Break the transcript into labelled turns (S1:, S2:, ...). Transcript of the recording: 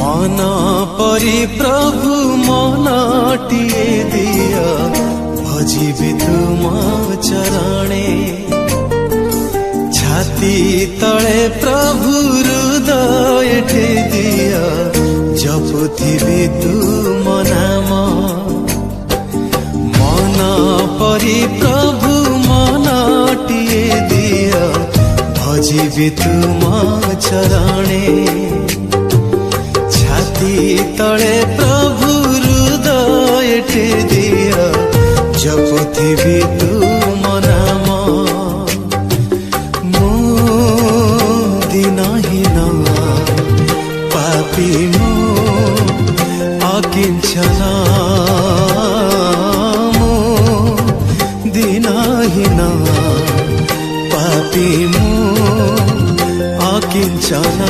S1: मन परी प्रभु मनटिए दिया भजिबि तुम चरणे छाती तले प्रभु हृदय दिया जपुथिबि तुम नाम मन परी प्रभु मनटिए दिया भजिबि तुम चरणे छाती तले प्रभु हृदय दिया जपुथिबि तुम नाम मो दिनहीन पापी मो अकिंचन मो दिनहीन पापी मो अकिंचन